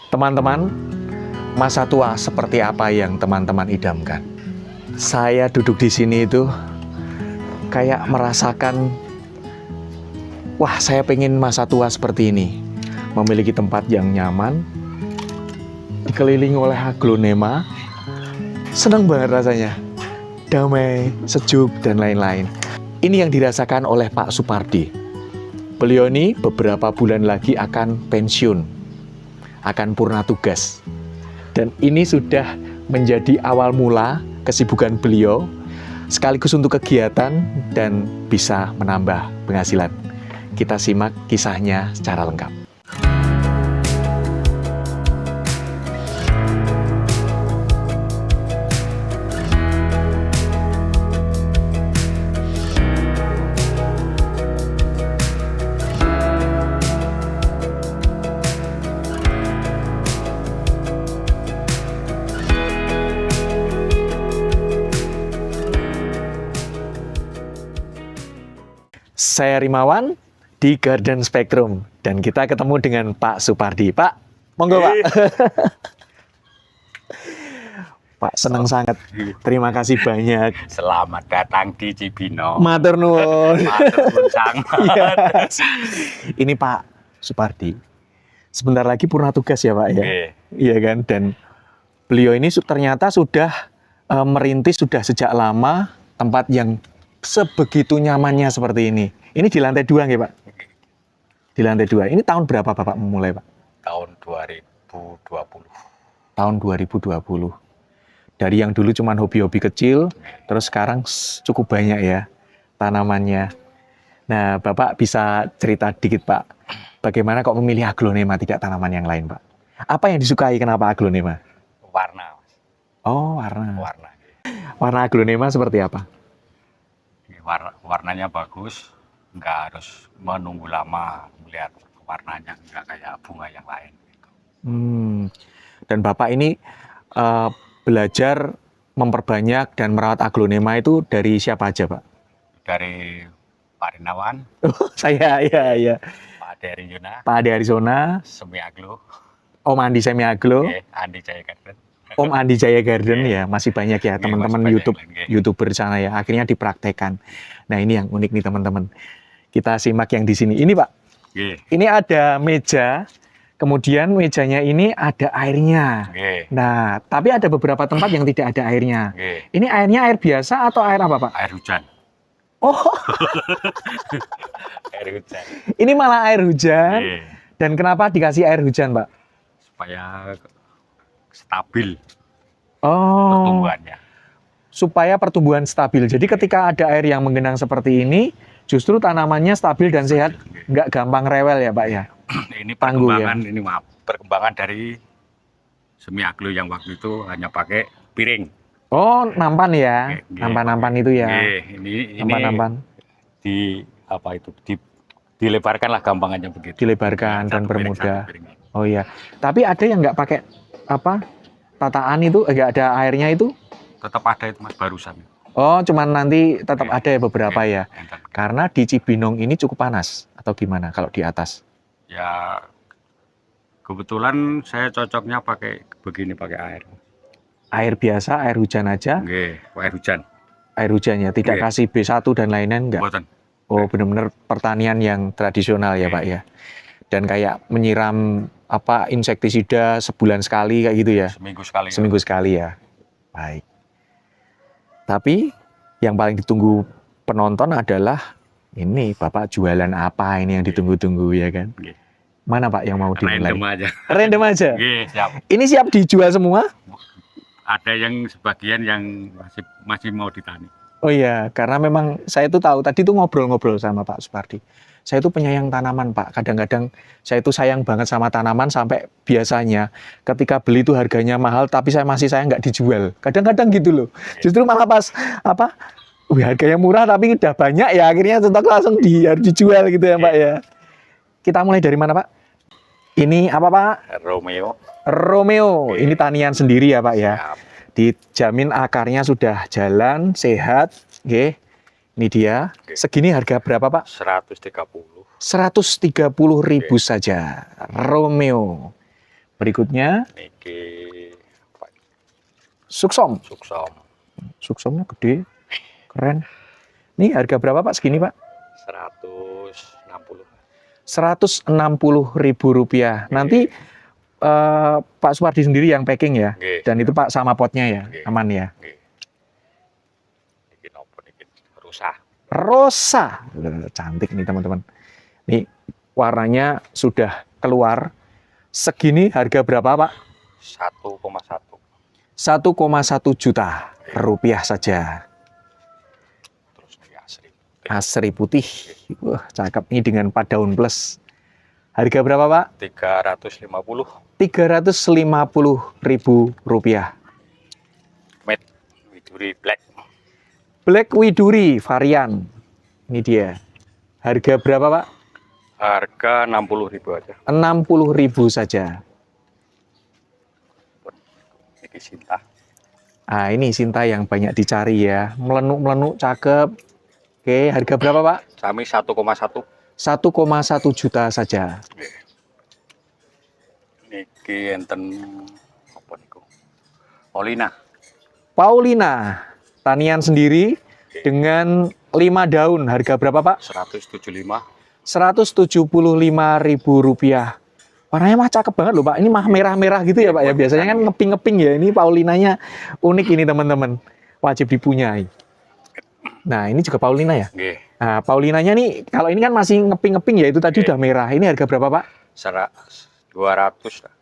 Teman-teman, masa tua seperti apa yang teman-teman idamkan? Saya duduk di sini itu kayak merasakan, wah saya pengen masa tua seperti ini. Memiliki tempat yang nyaman, dikelilingi oleh aglonema, senang banget rasanya. Damai, sejuk, dan lain-lain. Ini yang dirasakan oleh Pak Supardi. Beliau ini beberapa bulan lagi akan pensiun, akan purna tugas. Dan ini sudah menjadi awal mula kesibukan beliau, sekaligus untuk kegiatan dan bisa menambah penghasilan. Kita simak kisahnya secara lengkap. Saya Rimawan di Garden Spectrum dan kita ketemu dengan Pak Supardi. Pak, monggo Pak. Pak, senang sangat. Terima kasih banyak. Selamat datang di Cibinong. Matur nuwun. Matur nuwun sangat. Iya. Ini Pak Supardi. Sebentar lagi purna tugas ya Pak ya. Iya kan. Dan beliau ini ternyata sudah merintis sudah sejak lama tempat yang sebegitu nyamannya seperti ini. Ini di lantai 2 nggih Pak? Di lantai 2. Ini tahun berapa Bapak memulai Pak? Tahun 2020. Tahun 2020. Dari yang dulu cuma hobi-hobi kecil, terus sekarang cukup banyak ya tanamannya. Nah Bapak bisa cerita dikit Pak, bagaimana kok memilih aglonema tidak tanaman yang lain Pak? Apa yang disukai kenapa aglonema? Warna. Oh warna. Warna. Warna aglonema seperti apa? Warnanya bagus, nggak harus menunggu lama melihat warnanya, nggak kayak bunga yang lain. Dan Bapak ini belajar memperbanyak dan merawat aglonema itu dari siapa aja Pak? Dari Pak Rinawan, Saya, ya. Pak Ade Yuna, Pak Ade Arizona, Semi Aglo, Om Andi Semiaglo, Andi Jaya Garden. Om Andi Jaya Garden ya, masih banyak ya teman-teman masih banyak YouTuber sana ya, akhirnya dipraktekkan. Nah ini yang unik nih teman-teman. Kita simak yang di sini. Ini Pak, ini ada meja, kemudian mejanya ini ada airnya. Nah, tapi ada beberapa tempat yang tidak ada airnya. Ini airnya air biasa atau air apa Pak? Air hujan. Oh, Air hujan. ini malah air hujan. Dan kenapa dikasih air hujan Pak? Supaya stabil pertumbuhannya. pertumbuhannya. Supaya pertumbuhan stabil. Jadi ketika ada air yang menggenang seperti ini, justru tanamannya stabil dan sehat, nggak gampang rewel ya Pak ya. Ini Tangguh, perkembangan perkembangan dari Semi Aglo yang waktu itu hanya pakai piring. Oh, nampan ya. Nampan-nampan itu ya. Ini Nampan-nampan. Dilebarkan lah gampangannya begitu. Dilebarkan dan Satu piring, bermudah. satu piring. Oh iya. Tapi ada yang nggak pakai tataan itu, nggak ada airnya itu? Tetap ada itu Mas barusan. Oh, cuman nanti tetap ada ya beberapa ya. Enten. Karena di Cibinong ini cukup panas atau gimana kalau di atas? Ya kebetulan saya cocoknya pakai begini, pakai air. Air biasa, air hujan aja. Air hujan. Air hujannya tidak kasih B1 dan lain-lain enggak? Buatan. Oh, benar-benar pertanian yang tradisional ya Pak ya. Dan kayak menyiram insektisida sebulan sekali kayak gitu ya. Seminggu sekali. Seminggu sekali ya. Baik. Tapi yang paling ditunggu penonton adalah ini Bapak jualan apa ini yang ditunggu-tunggu ya kan? Mana Pak yang mau dimulai? Random aja. Random aja. Siap. Ini siap dijual semua? Ada yang sebagian yang masih mau ditani. Oh iya, karena memang saya itu tahu tadi tuh ngobrol-ngobrol sama Pak Supardi. Saya itu penyayang tanaman Pak. Kadang-kadang saya itu sayang banget sama tanaman sampai biasanya ketika beli itu harganya mahal tapi saya masih sayang nggak dijual. Kadang-kadang gitu loh. Justru malah pas harganya murah tapi udah banyak ya akhirnya tetap langsung harus dijual gitu ya Pak ya. Kita mulai dari mana Pak? Ini apa Pak? Romeo. Ini tanian sendiri ya Pak ya. Dijamin akarnya sudah jalan, sehat. Oke. Ini dia. Segini harga berapa Pak? 130. 130.000 saja. Romeo. Berikutnya Niki apa? suksom. Suksom Suksomnya gede, keren. Ini harga berapa Pak segini Pak? 160. 160.000 rupiah. Nanti Pak Supardi sendiri yang packing ya. Nggih, Dan itu siap. Pak sama potnya ya, Nggih. aman ya. Nggih. Niki nopo niki rusak. Rosa, cantik nih teman-teman. Nih warnanya sudah keluar. Segini harga berapa Pak? 1,1. 1,1 juta rupiah saja. Terus niki asri. Asri putih. Wah, cakep ini dengan 4 daun plus. Harga berapa Pak? 350. 350.000 rupiah. Made Widuri Black. Black Widuri varian. Ini dia. Harga berapa Pak? Harga 60.000 aja. 60.000 saja. Niki Sinta. Ah, ini Sinta yang banyak dicari ya. Melenuk-melenuk, cakep. Oke, harga berapa Pak? Sami 1,1. 1,1 juta saja. Niki enten apa niku? Paulina. Paulina, tanian sendiri dengan 5 daun. Harga berapa Pak? 175. 175.000 rupiah. Warnanya mah cakep banget loh Pak. Ini mah merah-merah gitu ya Pak ya. Biasanya kan ngeping-ngeping ya. Ini Paulinanya unik ini teman-teman. Wajib dipunyai. Nah ini juga Paulina ya. Nggih. Nah Paulinanya nih kalau ini kan masih ngeping-ngeping ya. Itu tadi udah merah. Ini harga berapa Pak? 200 lah.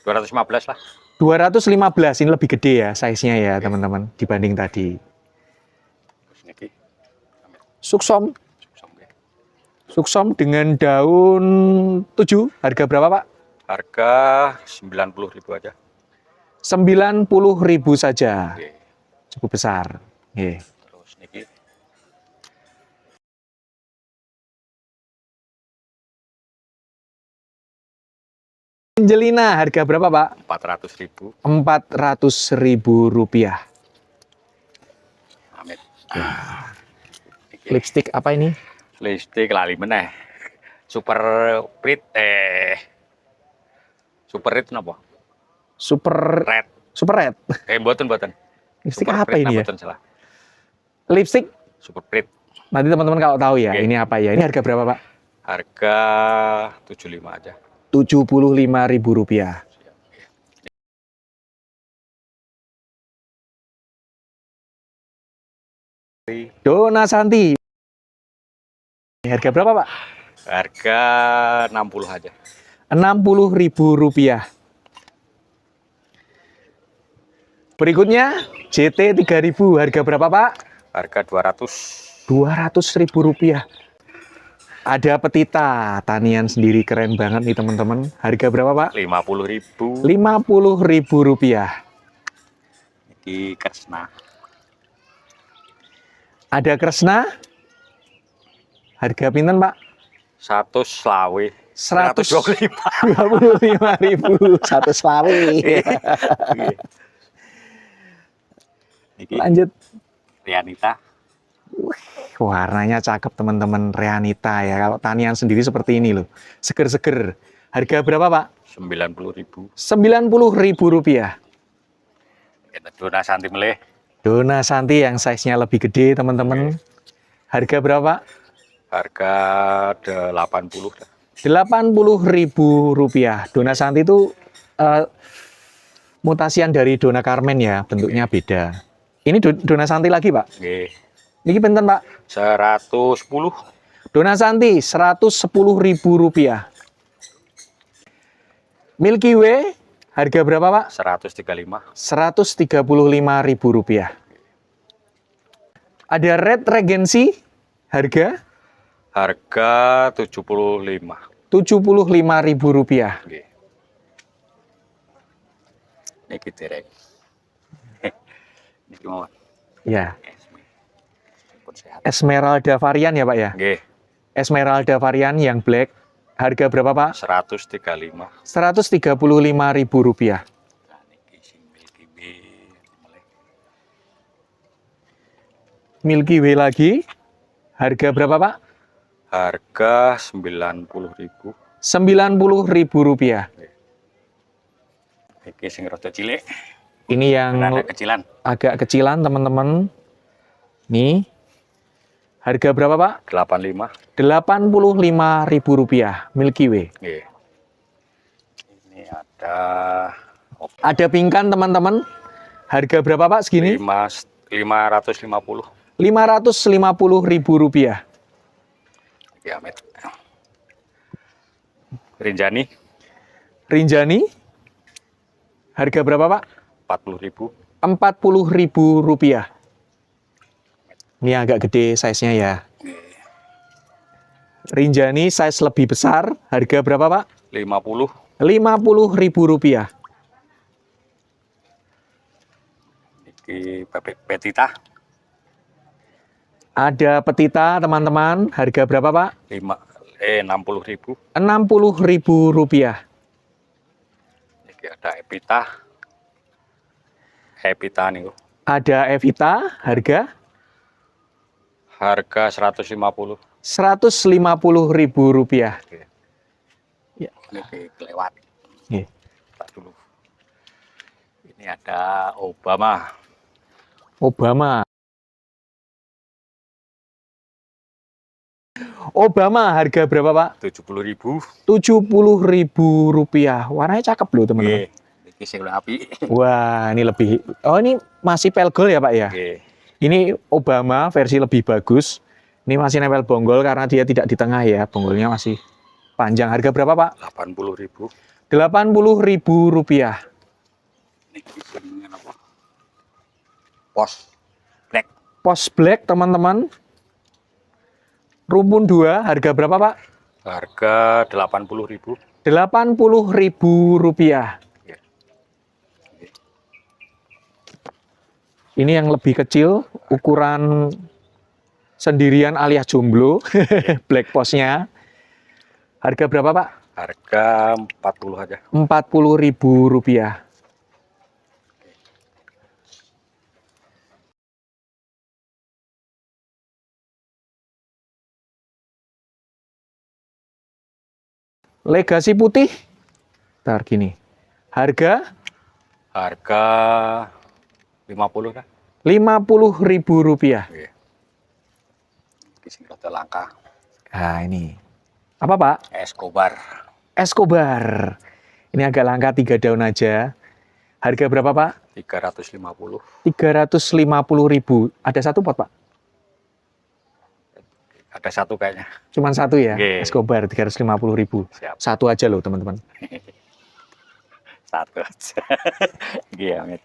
215 lah. 215. Ini lebih gede ya size-nya ya teman-teman. Dibanding tadi. Terus niki Suksom. suksom nggih. Suksom dengan daun 7. Harga berapa Pak? Harga 90.000 aja. 90.000 saja. Nggih. Cukup besar. Oke. Terus niki Angelina, harga berapa Pak? 400.000. 400.000 rupiah. Amin. Niki Lipstick apa ini? listrik lali meneh. Super Prit Super Red napa? Super Red. Super Red. Mboten. Lipstick Super apa Prit, ini ya? mboten salah. Lipstick. Super Prit. Nanti teman-teman kalau tahu ya, Oke. ini apa ya? Ini harga berapa Pak? Harga 75 aja. 75.000 rupiah. Dona Santi. Harga berapa Pak? Harga 60 aja. 60.000 rupiah. Berikutnya JT 3000. Harga berapa Pak? Harga 200. 200.000 rupiah. Ada petita, tanian sendiri keren banget nih teman-teman. Harga berapa Pak? 50.000. 50.000 rupiah. Iki Kresna. Ada Kresna. Harga pinten Pak? 100 selawe. 125.000. 125. 1 selawe. Iki Lanjut. Rianita. Warnanya cakep teman-teman, Reanita ya. Kalau tanian sendiri seperti ini loh. Seger-seger. Harga berapa Pak? 90.000. 90.000 rupiah. Kita Dona Santi meleh. Dona Santi yang size-nya lebih gede teman-teman. Harga berapa? Harga 80 dah. 80.000 rupiah. Dona Santi itu mutasian dari Dona Carmen ya. Bentuknya beda. Ini Dona Santi lagi Pak. Nggih. Ini pinten Pak? 110. Dona Santi 110.000 rupiah. Milky Way harga berapa Pak? 135. 135.000 rupiah. Ada Red Regency harga Harga 75. 75.000 rupiah. Nggih. Niki derek. Niki mawon. Ya, Pun sehat. Esmeralda varian ya Pak ya. Nggih. Esmeralda varian yang black harga berapa Pak? 135. 135.000 rupiah. Nah, niki sing Milky Way meleh. Milky Way lagi harga berapa Pak? Harga 90.000. 90.000 rupiah. Iki sing rada cilik, Ini yang ada kecilan. agak kecilan teman-teman. Nih. Harga berapa Pak? 85. Rp85.000 Milky Way. Nggih. Ini ada Ada pingkan teman-teman. Harga berapa Pak segini? 550. Rp550.000. Ya, Met. Rinjani Rinjani. Harga berapa Pak? 40.000. Rp40.000. Ini agak gede size-nya ya. Rinjani size lebih besar. Harga berapa Pak? 50. Rp50.000. Iki bebek petita Ada petita teman-teman. Harga berapa Pak? 60.000. Rp60.000. Iki ada Evita nih. Ada Evita. Harga Harga 150. Rp150.000. Ya. Ini kelewat. Nih. Tak dulu. Ini ada Obama. Obama harga berapa Pak? 70.000. Rp70.000. Warnanya cakep loh teman-teman. Nggih. Iki sing api. Wah, ini lebih. Oh, ini masih pelgol ya Pak ya? Nggih. Ini Obama versi lebih bagus. Ini masih nempel bonggol karena dia tidak di tengah ya. Bonggolnya masih panjang. Harga berapa Pak? 80.000. Rp80.000. Niki jenenge apa? Pos black. Pos black teman-teman. Rumpun 2. Harga berapa Pak? Harga 80.000. Rp80.000. Ya. Ini yang lebih kecil, ukuran sendirian alias jomblo, black postnya. Harga berapa Pak? Harga 40 aja. Rp40.000. Legasi putih. Ntar gini. Harga Harga 50 kan? Rp50.000. Iya. Iki sing rada langka. Nah, ini. Apa Pak? Escobar. Escobar. Ini agak langka 3 daun aja. Harga berapa Pak? 350. Rp350.000. Ada satu pot Pak? Ada satu kayaknya. Cuman satu ya? Oke. Escobar 350.000. Siap. Satu aja loh teman-teman. Satu aja. Iya, Met.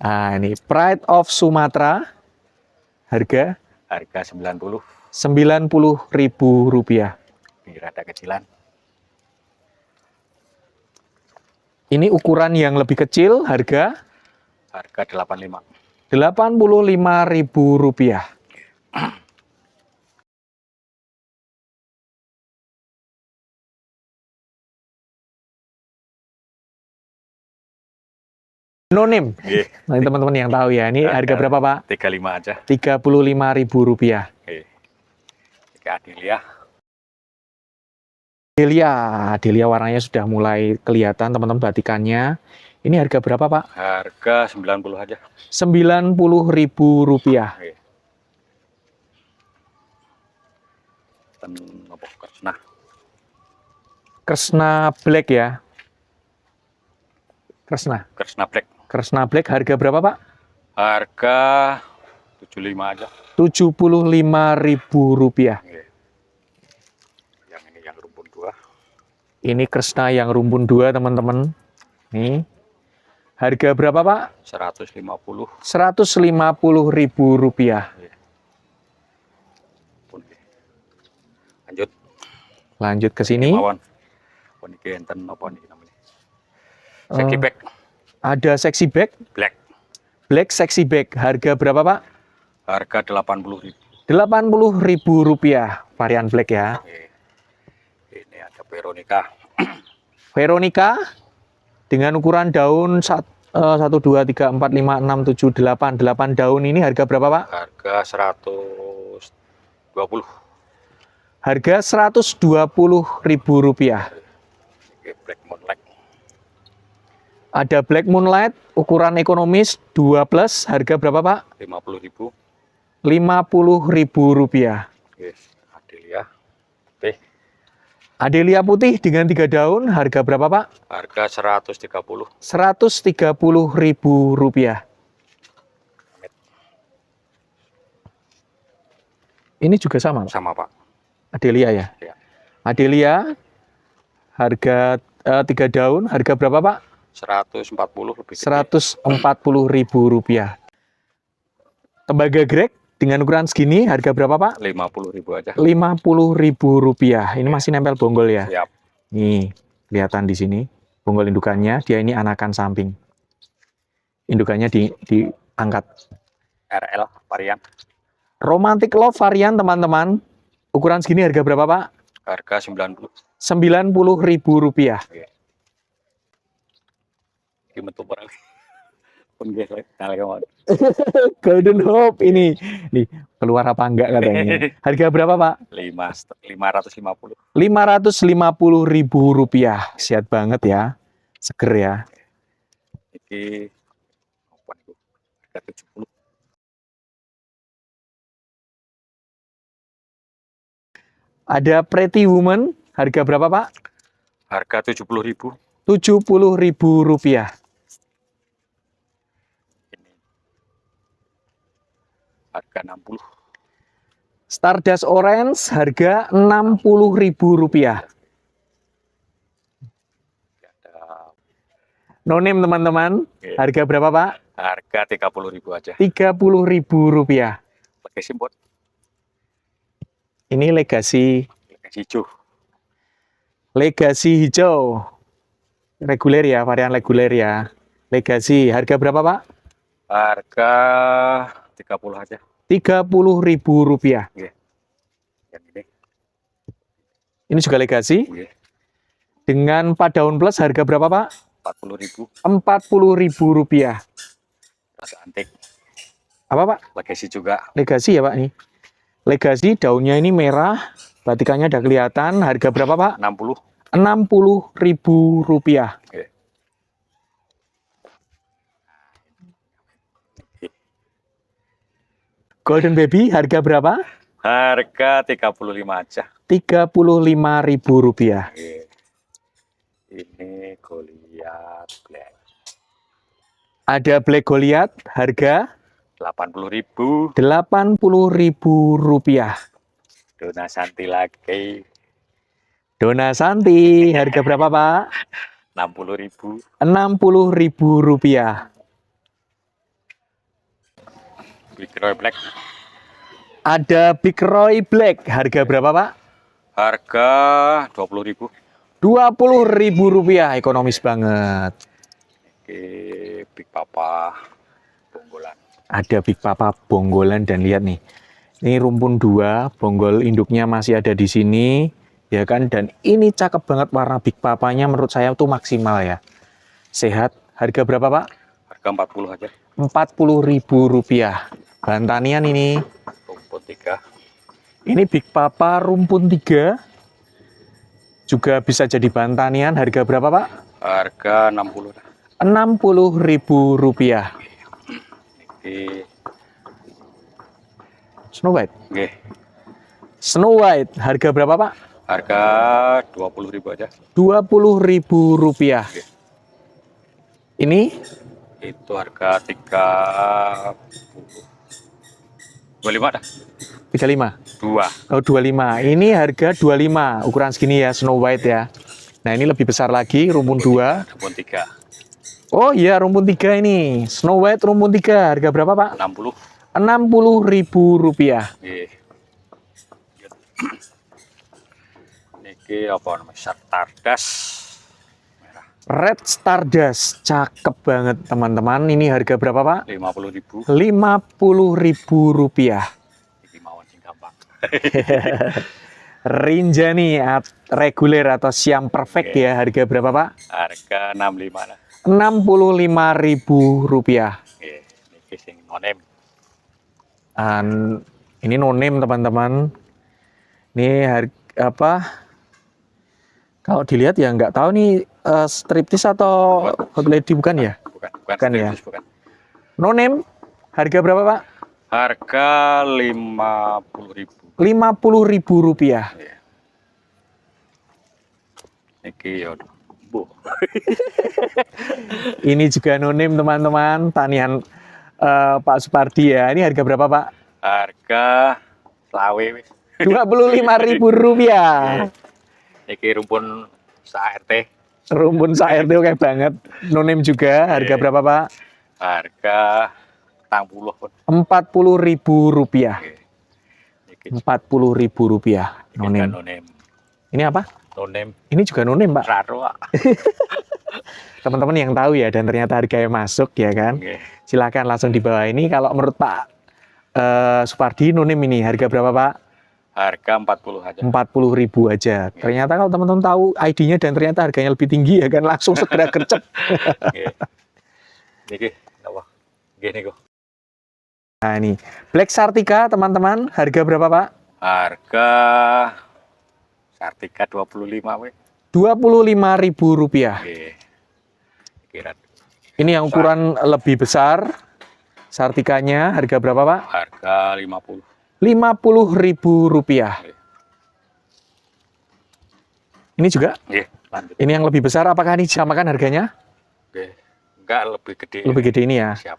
Nah, ini Pride of Sumatra. Harga Harga 90. Rp90.000. Ini rada kecilan. Ini ukuran yang lebih kecil. Harga Harga 85. Rp85.000. No name. Nggih. Nah, ini teman-teman yang tahu ya. Ini harga berapa Pak? 35 aja. Rp35.000. Oke. Iki Adelia. Delia warnanya sudah mulai kelihatan teman-teman batikannya. Ini harga berapa Pak? Harga 90 aja. Rp90.000. Oke. Dan apa Kresna. Kresna Black ya. Kresna Black. Kresna Black harga berapa Pak? Harga 75 aja. Rp75.000. Oke. Yang ini yang rumpun 2. Ini Kresna yang rumpun 2 teman-teman. Nih. Harga berapa Pak? 150. Rp150.000. Pun. Lanjut. Lanjut ke sini. Mawon. Pun iki enten apa niki namanya? Sexy bag. Ada sexy bag. Black. Black sexy bag. Harga berapa Pak? Harga 80.000. Rp80.000. Varian black ya. Oke. Ini ada Veronica. Veronica dengan ukuran daun 1, 2, 3, 4, 5, 6, 7, 8. 8 daun ini harga berapa Pak? Harga 120. Harga Rp120.000. Oke, Black Moonlight. Ada Black Moonlight ukuran ekonomis 2 plus, harga berapa Pak? 50.000. Rp50.000. Oke, Adelia. Oke, Adelia putih dengan 3 daun, harga berapa Pak? harga 130. Rp130.000. Ini juga sama Pak? Sama Pak. Adelia ya? Ya. Adelia, harga 3 daun, harga berapa Pak? 140 lebih gede. Rp140.000. Tembaga grek dengan ukuran segini, harga berapa Pak? 50.000 aja. Rp50.000. Ini masih nempel bonggol ya? Siap. Nih, kelihatan di sini. Bonggol indukannya, dia ini anakan samping. Indukannya diangkat. RL varian. Romantic Love varian teman-teman. Ukuran segini harga berapa Pak? Harga 90. Rp90.000. Gimana tuh barang? Penggesek, kawan. Golden Hope ini. Nih, keluar apa enggak katanya. Harga berapa Pak? 550. Rp550.000. Sehat banget ya. Seger ya. Ini apa itu? Harga 70. Ada Pretty Woman, harga berapa Pak? Harga 70.000. Rp70.000. Ini harga 60. Stardust Orange, harga Rp60.000. Ada No name teman-teman, Oke. harga berapa Pak? harga 30.000 aja. Rp30.000. Pakai simbol. Ini Legacy Hijau. hijau. Reguler ya, varian reguler ya. Legacy, harga berapa Pak? Harga 30 aja. Rp30.000. Yang ini. Ini juga Legacy. Oke. Dengan 4 daun plus, harga berapa Pak? 40.000. Rp40.000. Rasa antik. Apa Pak? Legacy juga. Legacy ya Pak nih. Legacy daunnya ini merah, batikannya udah kelihatan. Harga berapa Pak? 60. Rp60.000. Oke. Golden Baby, harga berapa? Harga 35 aja. Rp35.000. Oke. Ini Goliath Black. Ada Black Goliath, harga 80.000. Rp80.000. Dona Santi lagi. Dona Santi, harga berapa Pak? 60.000. Rp60.000. Big Roy Black. Ada Big Roy Black, harga berapa Pak? Harga 20.000. Rp20.000, ekonomis banget. Oke, Big Papa Bonggolan. Ada Big Papa Bonggolan dan lihat nih. Ini rumpun 2, bonggol induknya masih ada di sini, ya kan? Dan ini cakep banget warna Big Papanya, menurut saya tuh maksimal ya. Sehat. Harga berapa Pak? Harga 40 aja. Rp40.000. Bahan tanian ini. Rumput 3. Ini Big Papa rumpun 3. Juga bisa jadi bahan tanian. Harga berapa Pak? Harga 60. Rp60.000. Oke. Snow White. Oke. Snow White, harga berapa Pak? Harga 20.000 aja. Rp20.000. Ini Itu harga 25 dah. 35. 2. Oh, 25. Ini harga 25. Ukuran segini ya, Snow White ya. Nah, ini lebih besar lagi, rumpun 2. Rumpun 3. Oh iya, rumpun 3 ini. Snow White rumpun 3. Harga berapa Pak? 60. Rp60.000. Oke. Niki apa namanya? Stardust merah. Red Stardust. Cakep banget teman-teman. Ini harga berapa Pak? 50.000. Rp50.000. Iki mawon sing gampang. Rinjani reguler atau siam perfect ya. Harga berapa Pak? Harga 65 lah. Rp65.000. Oke, niki sing nonem. Ini no name teman-teman. Ini harga apa? Kalau dilihat ya nggak tahu nih striptis atau hot lady bukan ya? Bukan Bukan ya? striptis, bukan. No name, harga berapa Pak? Harga 50.000. Rp50.000. Iya. Iki ya. Bu. Ini juga no name teman-teman, tanian Pak Supardi ya. Ini harga berapa Pak? Harga selawe wis. Rp25.000. Iki rumpun sa-RT. Rumpun sa-RT oke banget. No name juga, harga berapa Pak? Harga 40 pun. Rp40.000. Iki Rp40.000. No juga name. no name. Ini apa? No name. Ini juga no name Pak. Raro. Teman-teman yang tahu ya, dan ternyata harganya masuk ya kan. Nggih. Silakan langsung di bawah ini. Kalau menurut Pak Supardi, no name ini harga berapa Pak? Harga 40 aja. 40.000 aja. Ternyata kalau teman-teman tahu ID-nya dan ternyata harganya lebih tinggi ya kan, langsung segera gercep. Nggih. Niki apa? Nggih niku. Nah ini, Black Sartika teman-teman, harga berapa Pak? Harga Sartika 25 we. Rp25.000. Nggih. Kira Ini yang ukuran lebih besar. Sartikanya harga berapa Pak? harga 50. Rp50.000. Ini juga? Nggih, lanjut. Ini yang lebih besar, apakah ini disamakan harganya? Nggih. Enggak lebih gede. Lebih gede ini ya. Siap.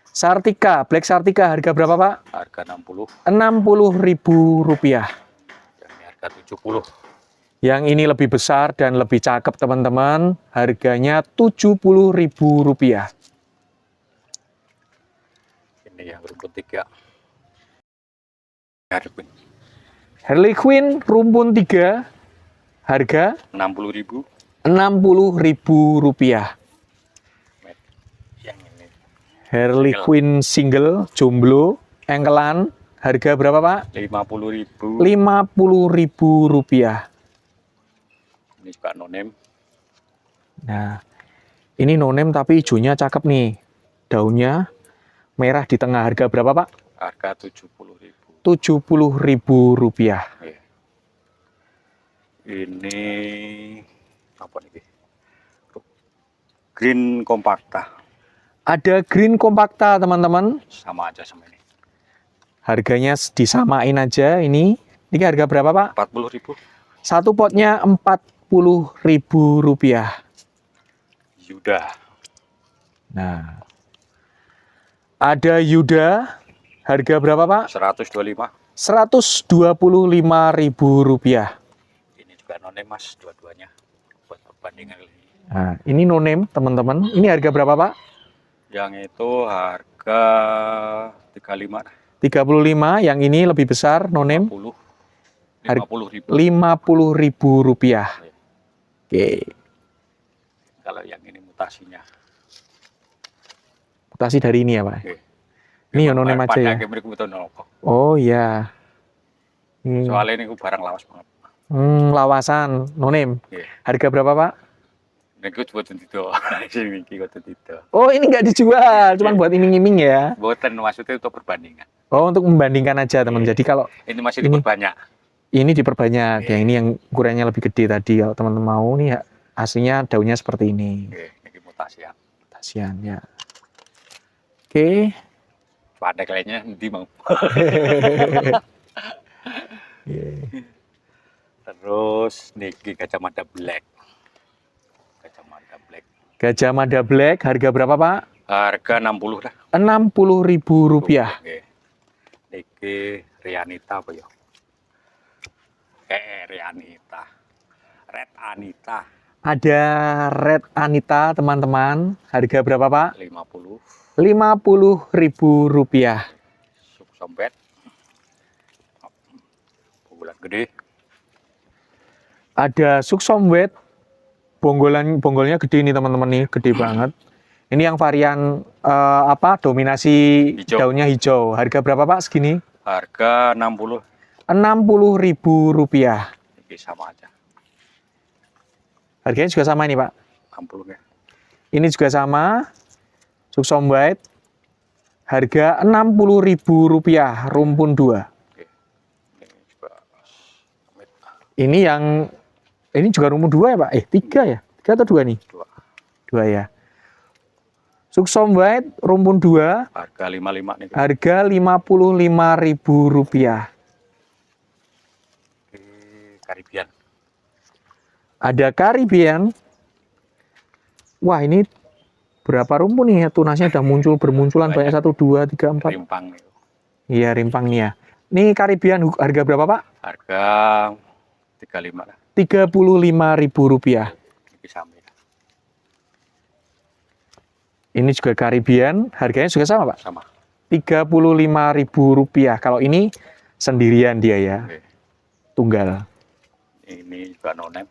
Sartika, Black Sartika harga berapa Pak? Harga 60. Rp60.000. Dan ini harga 70. Yang ini lebih besar dan lebih cakep teman-teman, harganya Rp70.000. Ini yang rumpun 3. Harga Harley Quinn rumpun 3, harga 60.000. Rp60.000. Yang ini Harley Single. Quinn single, jomblo, engkelan, harga berapa Pak? 50.000. Rp50.000. Ini juga no name. Nah, ini no name tapi hijaunya cakep nih. Daunnya merah di tengah, harga berapa Pak? Harga 70.000. Rp70.000. Ini apa nih? Green Compacta. Ada Green Compacta teman-teman, Sama aja sama ini. harganya disamain aja ini. Ini harga berapa Pak? 40.000. Satu potnya Rp40.000. Yuda. Nah, ada Yuda, harga berapa Pak? 125. Rp125.000. Ini juga no name Mas, dua-duanya. Buat perbandingan ini. Nah, ini no name teman-teman. Ini harga berapa Pak? Yang itu harga 35. 35, yang ini lebih besar no name 50.000. Rp50.000. Oke. Kalau yang ini mutasinya. Mutasi dari ini ya Pak. Oke. Ini ya no name aja ya. Oh iya. Soalnya ini barang lawas banget. Lawasan no name. Oke. Harga berapa Pak? Ini gue buat itu. Ini gue itu. Oh ini nggak dijual, cuman buat iming-iming ya. Buatan maksudnya untuk perbandingan. Oh untuk membandingkan aja teman. Jadi kalau Ini masih Ini. diperbanyak. ini diperbanyak, yang ini yang ukurannya lebih gede tadi. Kalau teman-teman mau nih ya, aslinya daunnya seperti ini. Oke, ini mutasi ya. Kasihan ya. Oke. Pada lainnya nanti mau. Terus niki kacamata black. Kacamata black. Gajah Mada Black, harga berapa Pak? Harga 60 dah. Rp60.000. Oke. Niki Rianita apa ya? Rianita. Red Anita. Ada Red Anita teman-teman, harga berapa Pak? 50. Rp50.000. Sompet. Bulan gede. Ada Suksomwet, bonggolnya gede nih teman-teman nih, gede banget. Ini yang varian dominasi Hijau. daunnya hijau. Harga berapa Pak segini? Harga 60. Rp60.000. Ini sama aja. Harganya juga sama ini Pak. 60 ya. Ini juga sama. Suksomwet. Harga Rp60.000, rumpun 2. Oke. Ini juga Ini yang Ini juga rumpun 2 ya Pak? 3 ya? 3 atau 2 nih? 2. 2 ya. Suksom White rumpun 2. Harga 55 nih. Harga Rp55.000. Karibian. Ada Caribbean. Wah ini berapa rumpun nih ya? Tunasnya udah bermunculan banyak. 1, 2, 3, 4. Rimpang nih. Iya rimpang nih ya. Ini Caribbean harga berapa Pak? Harga 35 lah. Rp35.000. Ini sama ya. Ini juga Caribbean, harganya juga sama Pak? Sama. Rp35.000. Kalau ini sendirian dia ya, Oke. tunggal. Ini juga nonem.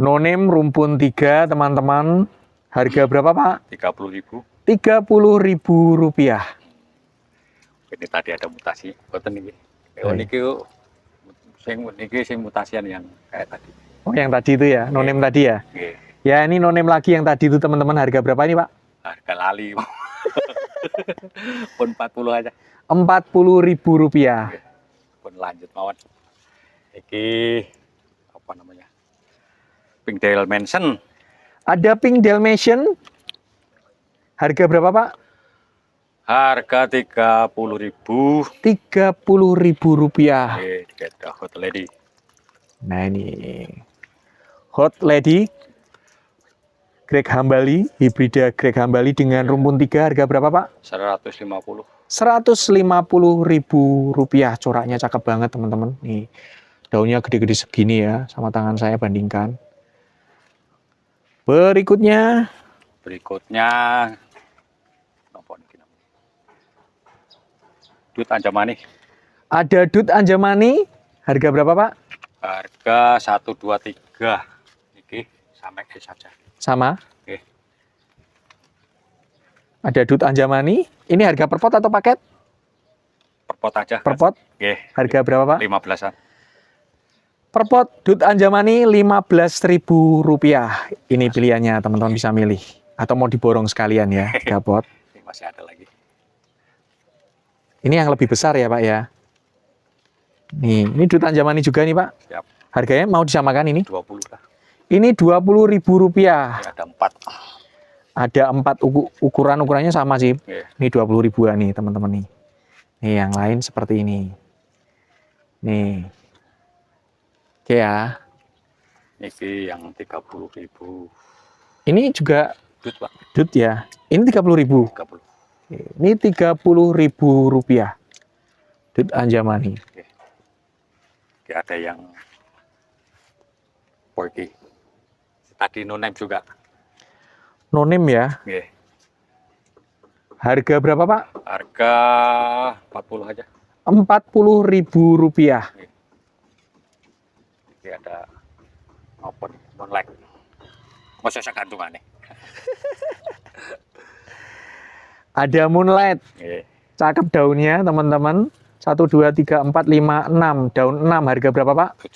Nonem rumpun 3 teman-teman. Harga berapa Pak? 30.000. Rp30.000. Ini tadi ada mutasi. Boten niki. Niki sing mutasian yang kayak tadi. Oh yang tadi itu ya, nonem tadi ya? Nggih. Ya ini nonem lagi yang tadi itu teman-teman. Harga berapa ini Pak? Harga lali. Pun 40 aja. Rp40.000. Pun lanjut mawon. Iki apa namanya? Pink Dalmatian. Ada Pink Dalmatian. Harga berapa Pak? Harga 30.000. Rp30.000. Kita hot lady. Nah ini Hot Lady Greg Hambali, hibrida Greg Hambali dengan rumpun 3. Harga berapa Pak? 150. Rp150.000. Coraknya cakep banget teman-teman. Nih daunnya gede-gede segini ya, sama tangan saya bandingkan. Berikutnya apa niki namanya? Dut Anjamani. ada Dut Anjamani. Harga berapa Pak? Harga 123. Niki sama saja. Sama. Oke. Ada Dut Anjamani. Ini harga per pot atau paket? Per pot aja. Per pot. Oke. Harga berapa Pak? 15-an. Per pot Dut Anjamani Rp15.000. Ini pilihannya teman-teman bisa milih. Atau mau diborong sekalian ya, 3 pot. Ini masih ada lagi. Ini yang lebih besar ya Pak ya. Nih, ini Dut Anjamani juga nih Pak. Siap. Harganya mau disamakan ini? 20 lah. Ini Rp20.000. Ini ada 4. Ada 4 ukurannya sama sih. Oke. Ini 20.000-an nih teman-teman nih. Nih yang lain seperti ini. Nih. Oke ya. Niki yang 30.000. Ini juga Dut Pak. Dut ya. Ini 30.000. 30. Ini Rp30.000. Dut Anjamani. Oke. Oke, ada yang Porky. Tadi nonem juga. Nonim ya. Oke. Harga berapa Pak? Harga 40 aja. Rp40.000. Ini ada apa nih? Moonlight. Masa saya gantungan nih. Ada Moonlight. Oke. Cakep daunnya teman-teman. 1, 2, 3, 4, 5, 6. Daun 6 harga berapa Pak?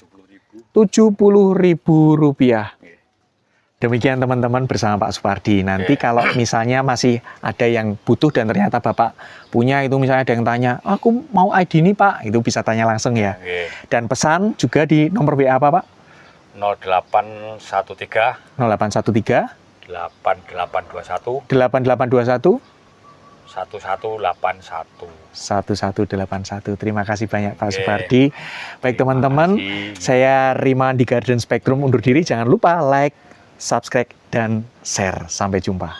70.000. Rp70.000. Oke. Demikian teman-teman bersama Pak Supardi. Nanti kalau misalnya masih ada yang butuh dan ternyata Bapak punya itu, misalnya ada yang tanya, aku mau ID ini Pak, itu bisa tanya langsung ya. Oke. Dan pesan juga di nomor WA apa Pak? 0813 0813 8821 8821 1181. 1181. Terima kasih banyak Pak Oke. Supardi. Baik Terima teman-teman, kasih. saya Rima di Garden Spectrum undur diri. Jangan lupa like, subscribe, dan share. Sampai jumpa.